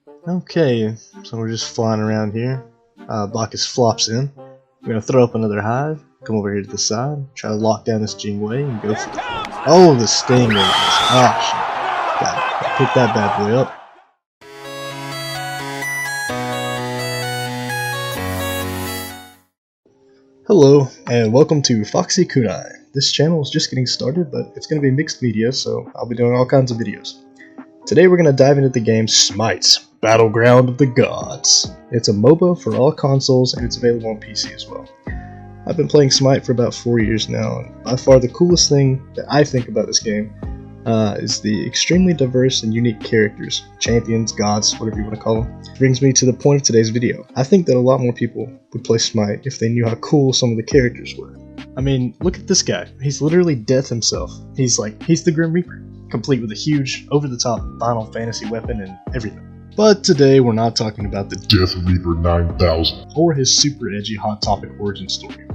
Okay, so we're just flying around here. Bacchus flops in. We're gonna throw up another hive, come over here to the side, try to lock down this Jingwei and go for it. Oh, the sting rate. Oh, shit. Gotta pick that bad boy up. Hello, and welcome to Foxy Kunai. This channel is just getting started, but it's going to be mixed media, so I'll be doing all kinds of videos. Today we're going to dive into the game SMITE, Battleground of the Gods. It's a MOBA for all consoles, and it's available on PC as well. I've been playing SMITE for about 4 years now, and by far the coolest thing that I think about this game is the extremely diverse and unique characters, champions, gods, whatever you want to call them. It brings me to the point of today's video. I think that a lot more people would play SMITE if they knew how cool some of the characters were. I mean, look at this guy. He's literally death himself. He's the Grim Reaper, complete with a huge, over-the-top Final Fantasy weapon and everything. But today we're not talking about the Death Reaper 9000 or his super edgy Hot Topic origin story.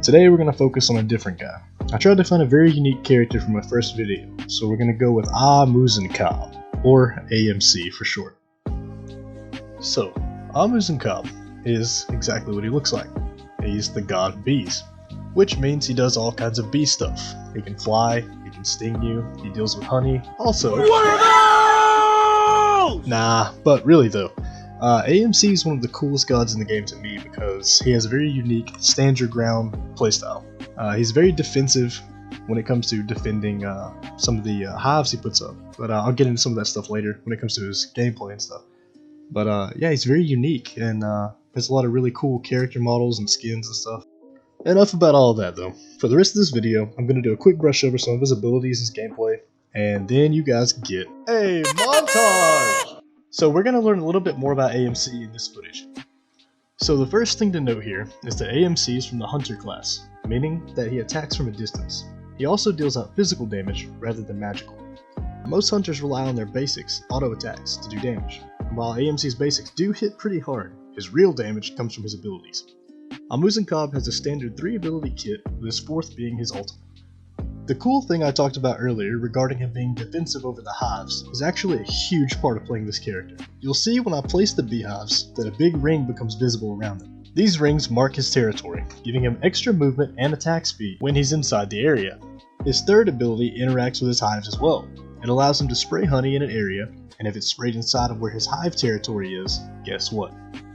Today we're going to focus on a different guy. I tried to find a very unique character for my first video, so we're going to go with Amuzenkab, or AMC for short. So, Amuzenkab is exactly what he looks like. He's the god of bees, which means he does all kinds of bee stuff. He can fly, he can sting you, he deals with honey. Also, what are those? Nah, but really though, AMC is one of the coolest gods in the game to me because he has a very unique stand your ground playstyle. He's very defensive when it comes to defending some of the hives he puts up, but I'll get into some of that stuff later when it comes to his gameplay and stuff. But yeah, he's very unique and has a lot of really cool character models and skins and stuff. Enough about all of that though. For the rest of this video, I'm going to do a quick brush over some of his abilities and his gameplay, and then you guys get a montage! So we're going to learn a little bit more about AMC in this footage. So the first thing to note here is that AMC is from the Hunter class, meaning that he attacks from a distance. He also deals out physical damage rather than magical. Most hunters rely on their basics, auto attacks, to do damage. And while AMC's basics do hit pretty hard, his real damage comes from his abilities. Amuzenkab has a standard 3 ability kit, with his 4th being his ultimate. The cool thing I talked about earlier regarding him being defensive over the hives is actually a huge part of playing this character. You'll see when I place the beehives that a big ring becomes visible around them. These rings mark his territory, giving him extra movement and attack speed when he's inside the area. His 3rd ability interacts with his hives as well. It allows him to spray honey in an area, and if it's sprayed inside of where his hive territory is, guess what?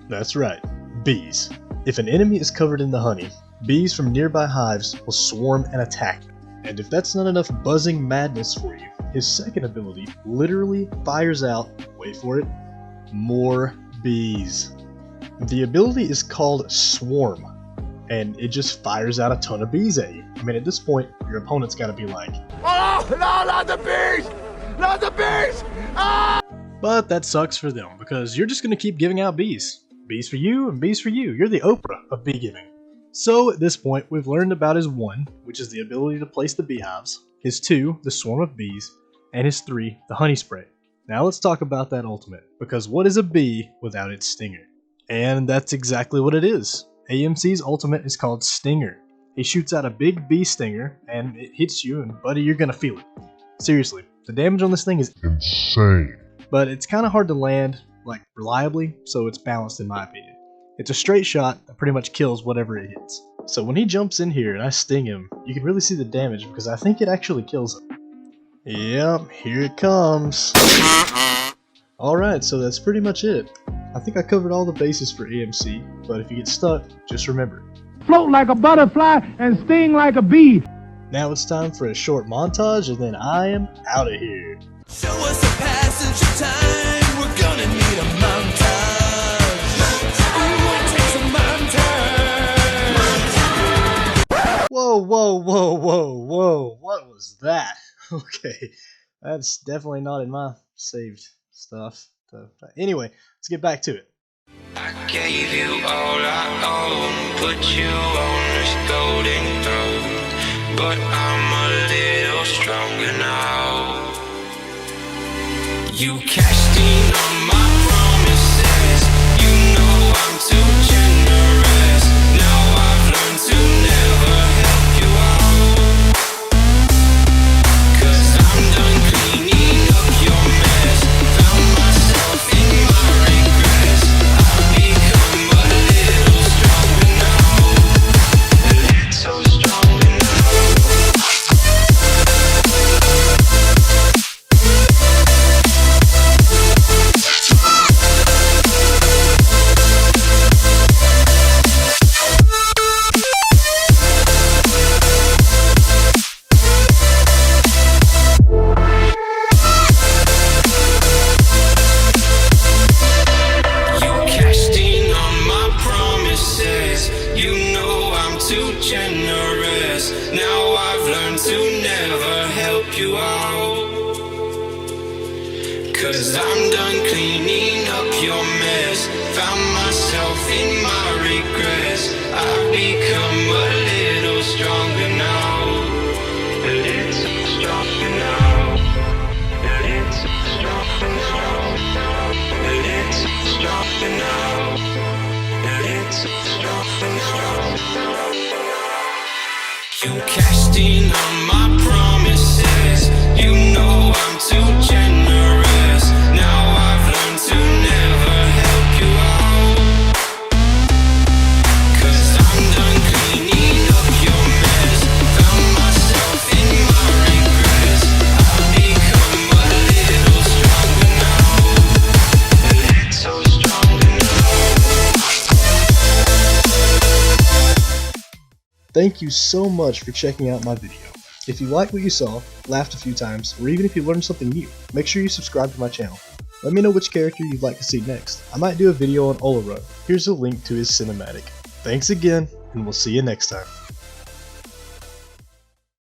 That's right, bees. If an enemy is covered in the honey, bees from nearby hives will swarm and attack them. And if that's not enough buzzing madness for you, his 2nd ability literally fires out, wait for it, more bees. The ability is called Swarm, and it just fires out a ton of bees at you. I mean, at this point, your opponent's gotta be like, "Oh, no, not the bees! Not the bees! Ah!" But that sucks for them, because you're just gonna keep giving out bees. Bees for you, and bees for you. You're the Oprah of bee giving. So at this point, we've learned about his 1, which is the ability to place the beehives, his 2, the swarm of bees, and his 3, the honey spray. Now let's talk about that ultimate, because what is a bee without its stinger? And that's exactly what it is. AMC's ultimate is called Stinger. He shoots out a big bee stinger, and it hits you, and buddy, you're gonna feel it. Seriously, the damage on this thing is insane. But it's kind of hard to land, like, reliably, so it's balanced in my opinion. It's a straight shot that pretty much kills whatever it hits. So when he jumps in here and I sting him, you can really see the damage because I think it actually kills him. Yep, here it comes. Alright, so that's pretty much it. I think I covered all the bases for AMC, but if you get stuck, just remember. Float like a butterfly and sting like a bee. Now it's time for a short montage and then I am out of here. Show us a passage of time, we're gonna need a montage. Whoa, what was that? Okay, that's definitely not in my saved stuff. Anyway, let's get back to it. I gave you all I own, put you on this golden throne, but I'm a little stronger now. You cashed in on my promises, you know I'm too generous, now I've learned to never help you out, 'cause I'm done cleaning up your mess, found myself in my generous. Now I've learned to never help you out. 'Cause I'm done cleaning up your mess. Found myself in my regrets. I've become a little stronger now. A little stronger now. A little stronger now. A little stronger now. A little stronger now. You cashed in on my promises. You know I'm too generous. Now I've learned to never help you out. 'Cause I'm done cleaning up your mess. Found myself in my regrets. I've become a little stronger now. A little stronger now. Thank you so much for checking out my video. If you liked what you saw, laughed a few times, or even if you learned something new, make sure you subscribe to my channel. Let me know which character you'd like to see next. I might do a video on Olaro. Here's a link to his cinematic. Thanks again, and we'll see you next time.